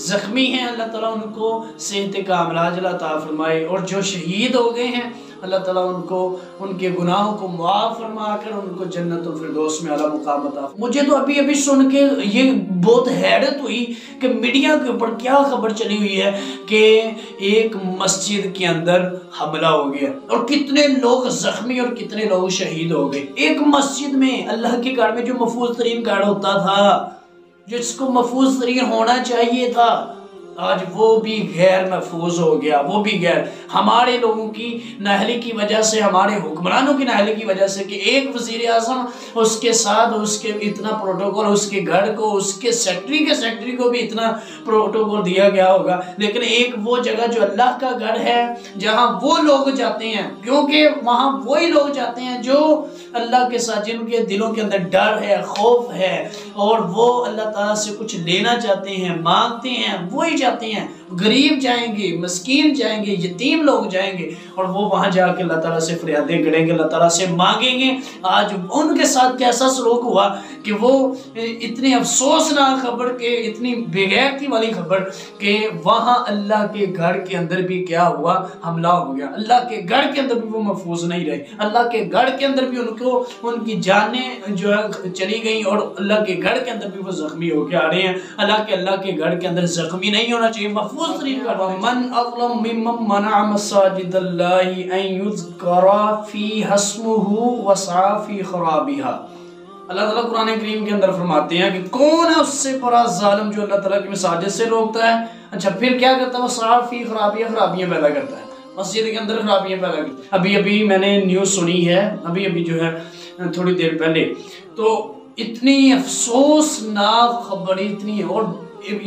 زخمی ہیں اللہ تعالیٰ ان کو صحت کاملہ عاجلہ عطا فرمائے، اور جو شہید ہو گئے ہیں اللہ تعالیٰ ان کو ان کے گناہوں کو معاف فرما کر ان کو جنت الفردوس میں اعلیٰ مقام عطا فرمائے۔ مجھے تو ابھی سن کے یہ بہت حیرت ہوئی کہ میڈیا کے اوپر کیا خبر چلی ہوئی ہے کہ ایک مسجد کے اندر حملہ ہو گیا اور کتنے لوگ زخمی اور کتنے لوگ شہید ہو گئے۔ ایک مسجد میں، اللہ کے گھر میں جو محفوظ ترین گھر ہوتا تھا، جس کو محفوظ ترین ہونا چاہیے تھا، آج وہ بھی غیر محفوظ ہو گیا، وہ بھی غیر، ہمارے لوگوں کی نااہلی کی وجہ سے، ہمارے حکمرانوں کی نااہلی کی وجہ سے، کہ ایک وزیر اعظم اس کے ساتھ اس کے اتنا پروٹوکول، اس کے گھر کو، اس کے سیکٹری کو بھی اتنا پروٹوکول دیا گیا ہوگا، لیکن ایک وہ جگہ جو اللہ کا گھر ہے جہاں وہ لوگ جاتے ہیں، کیونکہ وہاں وہی لوگ جاتے ہیں جو اللہ کے ساتھ، جن کے دلوں کے اندر ڈر ہے، خوف ہے، اور وہ اللہ تعالیٰ سے کچھ لینا چاہتے ہیں، مانگتے ہیں، وہی جاتے ہیں۔ غریب جائیں گے، مسکین جائیں گے، یتیم لوگ جائیں گے، اور وہ وہاں جا کے اللہ تعالیٰ سے فریادیں کریں گے، اللہ تعالیٰ سے مانگیں گے۔ آج ان کے ساتھ کیسا سلوک ہوا کہ وہ اتنی افسوسناک خبر، کہ اتنی بے غیرتی والی خبر، کہ وہاں اللہ کے گھر کے اندر بھی کیا ہوا؟ حملہ ہو گیا۔ اللہ کے گھر کے اندر بھی وہ محفوظ نہیں رہے، اللہ کے گھر کے اندر بھی ان کی جانیں جو ہے چلی گئیں، اور اللہ کے گھر کے اندر بھی وہ زخمی ہو کے آ رہے ہیں۔ اللہ کے گھر کے اندر زخمی نہیں ہونا چاہیے، محفوظ ترین گھر۔ من اظلم ممن منع مساجد اللہ ان یذکر فیہا اسمہ وسعی فی خرابها۔ اللہ تعالیٰ قرآن کریم کے اندر فرماتے ہیں کہ کون ہے اس سے بڑا ظالم جو اللہ تعالیٰ کی مساجد سے روکتا ہے؟ اچھا پھر کیا کرتا ہے؟ وسعی فی خرابها، خرابیاں پیدا کرتا ہے، مسجد کے اندر خرابیاں پیدا کرتا ہے۔ ابھی میں نے نیوز سنی ہے، ابھی جو ہے تھوڑی دیر پہلے، تو اتنی افسوسناک خبر، اتنی، اور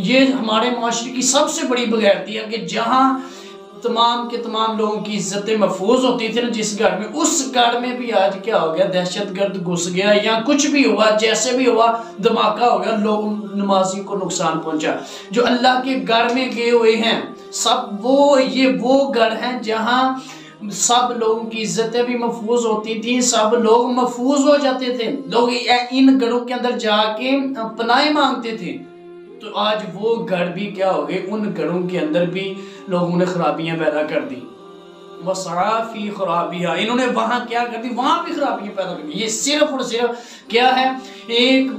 یہ ہمارے معاشرے کی سب سے بڑی بغیرتی ہے کہ جہاں تمام کے تمام لوگوں کی عزتیں محفوظ ہوتی تھی نا جس گھر میں، اس گھر میں بھی آج کیا ہو گیا؟ دہشت گرد گھس گیا، یا کچھ بھی ہوا، جیسے بھی ہوا دھماکہ ہو گیا، لوگ نمازی کو نقصان پہنچا۔ جو اللہ کے گھر میں گئے ہوئے ہیں سب، وہ گھر ہیں جہاں سب لوگوں کی عزتیں بھی محفوظ ہوتی تھیں، سب لوگ محفوظ ہو جاتے تھے، لوگ ان گھروں کے اندر جا کے پناہ مانگتے تھے۔ تو آج وہ گھر بھی کیا ہو گئے؟ ان گھروں کے اندر بھی لوگوں نے خرابیاں پیدا کر دی۔ وسعی فی خرابها، انہوں نے وہاں کیا کر دی؟ وہاں بھی خرابیاں پیدا کر دی۔ یہ صرف اور صرف کیا ہے؟ ایک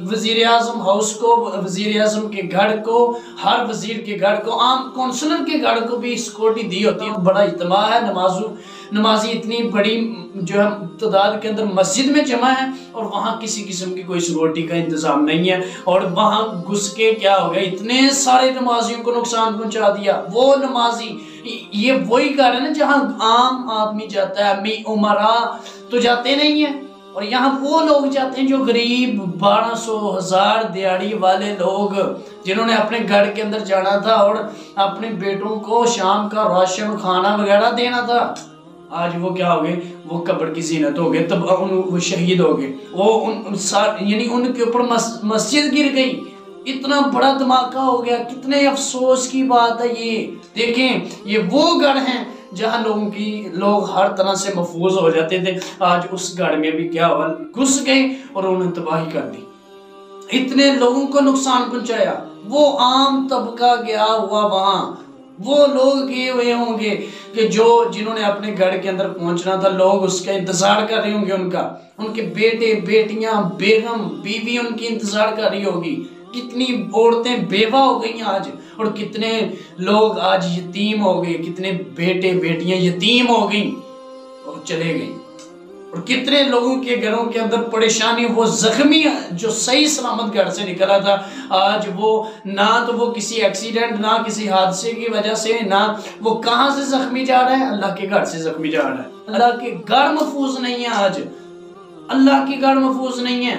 وزیر اعظم ہاؤس کو، وزیر اعظم کے گھر کو، ہر وزیر کے گھر کو، عام کونسلر کے گھر کو بھی سیکورٹی دی ہوتی ہے۔ بڑا اجتماع ہے، نمازی اتنی بڑی جو ہے تعداد کے اندر مسجد میں جمع ہے، اور وہاں کسی قسم کی کوئی سیکورٹی کا انتظام نہیں ہے، اور وہاں گھس کے کیا ہو گیا؟ اتنے سارے نمازیوں کو نقصان پہنچا دیا۔ وہ نمازی، یہ وہی گھر ہے نا جہاں عام آدمی جاتا ہے، عمراء تو جاتے نہیں ہیں، اور یہاں وہ لوگ جاتے ہیں جو غریب 1200 دیہڑی والے لوگ، جنہوں نے اپنے گھر کے اندر جانا تھا اور اپنے بیٹوں کو شام کا راشن کھانا وغیرہ دینا تھا۔ آج وہ کیا ہو گئے؟ وہ قبر کی زینت ہو گئے، تب وہ شہید ہو گئے، یعنی ان کے اوپر مسجد گر گئی، اتنا بڑا دھماکہ ہو گیا۔ کتنے افسوس کی بات ہے یہ۔ دیکھیں یہ وہ گھر ہیں جہاں لوگ ہر طرح سے محفوظ ہو جاتے تھے، آج اس گھر میں بھی کیا ہوا؟ گھس گئے اور انہوں نے تباہی کر دی، اتنے لوگوں کو نقصان پہنچایا۔ وہ عام طبقہ گیا ہوا وہاں، وہ لوگ گئے ہوئے ہوں گے کہ جنہوں نے اپنے گھر کے اندر پہنچنا تھا، لوگ اس کا انتظار کر رہے ہوں گے، ان کے بیٹے بیٹیاں بیگم بیوی ان کی انتظار کر رہی ہوگی۔ کتنی عورتیں بیوہ ہو گئی آج، اور کتنے لوگ آج یتیم ہو گئے، کتنے بیٹے بیٹیاں یتیم ہو گئیں اور چلے گئیں، اور کتنے لوگوں کے گھروں کے اندر پریشانی۔ وہ زخمی جو صحیح سلامت گھر سے نکلا تھا، آج وہ نہ تو وہ کسی ایکسیڈنٹ، نہ کسی حادثے کی وجہ سے، نہ وہ کہاں سے زخمی جا رہا ہے؟ اللہ کے گھر سے زخمی جا رہا ہے۔ اللہ کے گھر محفوظ نہیں ہے آج، اللہ کے گھر محفوظ نہیں ہے،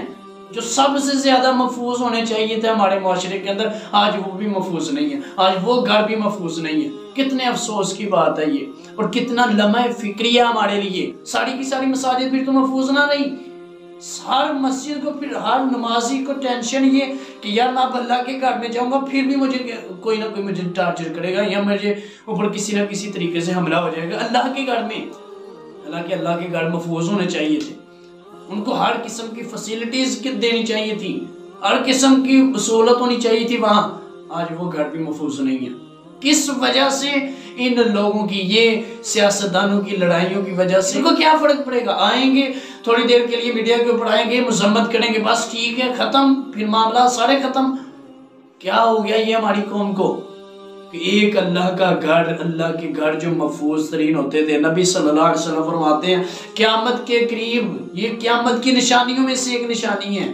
جو سب سے زیادہ محفوظ ہونے چاہیے تھے ہمارے معاشرے کے اندر، آج وہ بھی محفوظ نہیں ہے، آج وہ گھر بھی محفوظ نہیں ہے۔ کتنے افسوس کی بات ہے یہ، اور کتنا لمحہ فکریہ ہمارے لیے۔ ساری کی ساری مساجد پھر تو محفوظ نہ رہی، ہر مسجد کو، پھر ہر نمازی کو ٹینشن یہ کہ یار میں اب اللہ کے گھر میں جاؤں گا، پھر بھی مجھے کوئی نہ کوئی مجھے ٹارچر کرے گا، یا مجھے اوپر کسی نہ کسی طریقے سے حملہ ہو جائے گا۔ اللہ کے گھر میں، اللہ کے گھر محفوظ ہونے چاہیے تھے، ان کو ہر قسم کی فیسلٹیز دینی چاہیے تھی، ہر قسم کی سہولت ہونی چاہیے تھی وہاں، آج وہ گھر بھی محفوظ نہیں ہے۔ کس وجہ سے؟ ان لوگوں کی، یہ سیاستدانوں کی لڑائیوں کی وجہ سے۔ ان کو کیا فرق پڑے گا؟ آئیں گے تھوڑی دیر کے لیے میڈیا کے اوپر آئیں گے، مذمت کریں گے، بس ٹھیک ہے ختم، پھر معاملات سارے ختم۔ کیا ہو گیا یہ ہماری قوم کو کہ ایک اللہ کا گھر، اللہ کے گھر جو محفوظ ترین ہوتے تھے، نبی صلی اللہ علیہ وسلم فرماتے ہیں قیامت کے قریب، یہ قیامت کی نشانیوں میں سے ایک نشانی ہے۔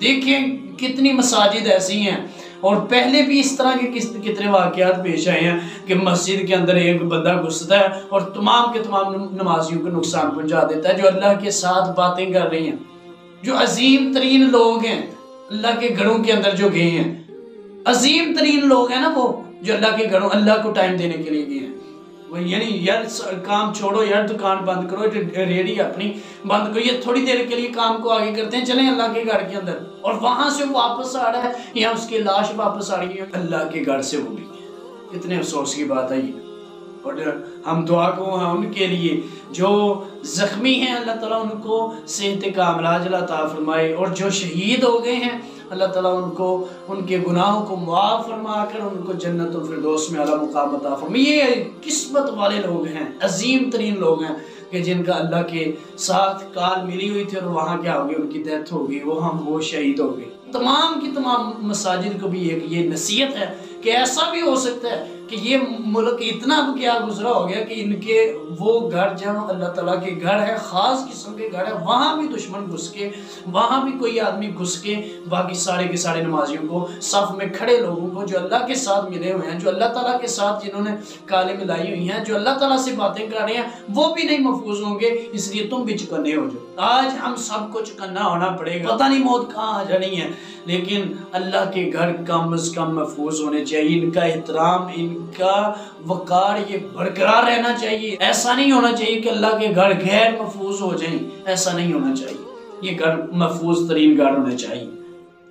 دیکھیں کتنی مساجد ایسی ہیں، اور پہلے بھی اس طرح کے کتنے واقعات پیش آئے ہیں کہ مسجد کے اندر ایک بندہ گھستا ہے اور تمام کے تمام نمازیوں کو نقصان پہنچا دیتا ہے، جو اللہ کے ساتھ باتیں کر رہی ہیں، جو عظیم ترین لوگ ہیں اللہ کے گھروں کے اندر جو گئے ہیں، عظیم ترین لوگ ہیں نا وہ جو اللہ کے گھروں، اللہ کو ٹائم دینے کے لیے گئے ہیں، وہ یعنی یار کام چھوڑو یار، دکان بند کرو، ریڈی اپنی بند کرو، یہ تھوڑی دیر کے لیے کام کو آگے کرتے ہیں، چلیں اللہ کے گھر کے اندر، اور وہاں سے واپس آ رہا ہے یا اس کی لاش واپس آ رہی ہے اللہ کے گھر سے ہو گئی۔ کتنے افسوس کی بات ہے یہ۔ اور ہم دعا کو ہیں ان کے لیے جو زخمی ہیں، اللہ تعالیٰ ان کو صحت کاملہ عطا فرمائے، اور جو شہید ہو گئے ہیں اللہ تعالیٰ ان کو ان کے گناہوں کو معاف فرما کر ان کو جنت الفردوس میں اعلیٰ مقام عطا فرمائے۔ یہ قسمت والے لوگ ہیں، عظیم ترین لوگ ہیں کہ جن کا اللہ کے ساتھ کال ملی ہوئی تھی اور وہاں کیا ہو گئی، ان کی ڈیتھ ہو گئی، وہ شہید ہو گئے۔ تمام کی تمام مساجد کو بھی ایک یہ نصیحت ہے کہ ایسا بھی ہو سکتا ہے کہ یہ ملک اتنا اب کیا گزرا ہو گیا کہ ان کے وہ گھر جہاں اللہ تعالیٰ کے گھر ہے، خاص قسم کے گھر ہے، وہاں بھی دشمن گھس کے، وہاں بھی کوئی آدمی گھس کے باقی سارے کے سارے نمازیوں کو، صف میں کھڑے لوگوں کو جو اللہ کے ساتھ ملے ہوئے ہیں، جو اللہ تعالیٰ کے ساتھ جنہوں نے کالے ملائی ہوئی ہیں، جو اللہ تعالیٰ سے باتیں کر رہے ہیں، وہ بھی نہیں محفوظ ہوں گے۔ اس لیے تم بھی چکنے ہو جاؤ۔ آج ہم سب کو چکنا ہونا پڑے گا، پتہ نہیں موت کہاں آ جانی ہے، لیکن اللہ کے گھر کم از کم محفوظ ہونے چاہیے، ان کا احترام، ان کا وقار یہ برقرار رہنا چاہیے۔ ایسا نہیں ہونا چاہیے کہ اللہ کے گھر غیر محفوظ ہو جائیں، ایسا نہیں ہونا چاہیے، یہ گھر محفوظ ترین گھر ہونا چاہیے۔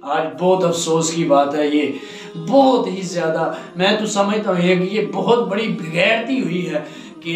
آج بہت افسوس کی بات ہے، یہ بہت ہی زیادہ، میں تو سمجھتا ہوں یہ بہت بڑی بغیرتی ہوئی ہے کہ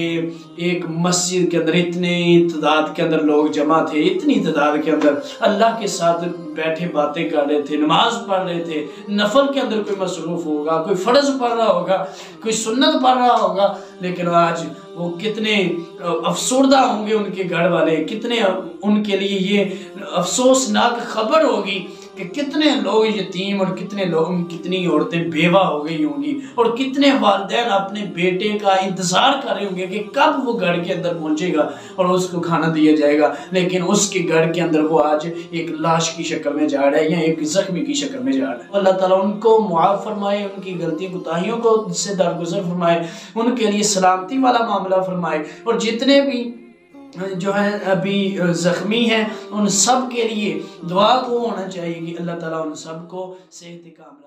ایک مسجد کے اندر اتنی تعداد کے اندر لوگ جمع تھے، اتنی تعداد کے اندر اللہ کے ساتھ بیٹھے باتیں کر رہے تھے، نماز پڑھ رہے تھے، نفل کے اندر کوئی مصروف ہوگا، کوئی فرض پڑھ رہا ہوگا، کوئی سنت پڑھ رہا ہوگا، لیکن آج وہ کتنے افسردہ ہوں گے ان کے گھر والے، کتنے ان کے لیے یہ افسوسناک خبر ہوگی کہ کتنے لوگ یتیم اور کتنی عورتیں بیوہ ہو گئی ہوں گی، اور کتنے والدین اپنے بیٹے کا انتظار کر رہے ہوں گے کہ کب وہ گھر کے اندر پہنچے گا اور اس کو کھانا دیا جائے گا، لیکن اس کے گھر کے اندر وہ آج ایک لاش کی شکل میں جا رہا ہے یا ایک زخمی کی شکل میں جا رہا ہے۔ اللہ تعالیٰ ان کو معاف فرمائے، ان کی غلطی کوتاہیوں کو سے درگزر فرمائے، ان کے لیے سلامتی والا معاملہ فرمائے، اور جتنے بھی جو ہیں ابھی زخمی ہیں ان سب کے لیے دعا کو ہونا چاہیے کہ اللہ تعالیٰ ان سب کو صحت کاملہ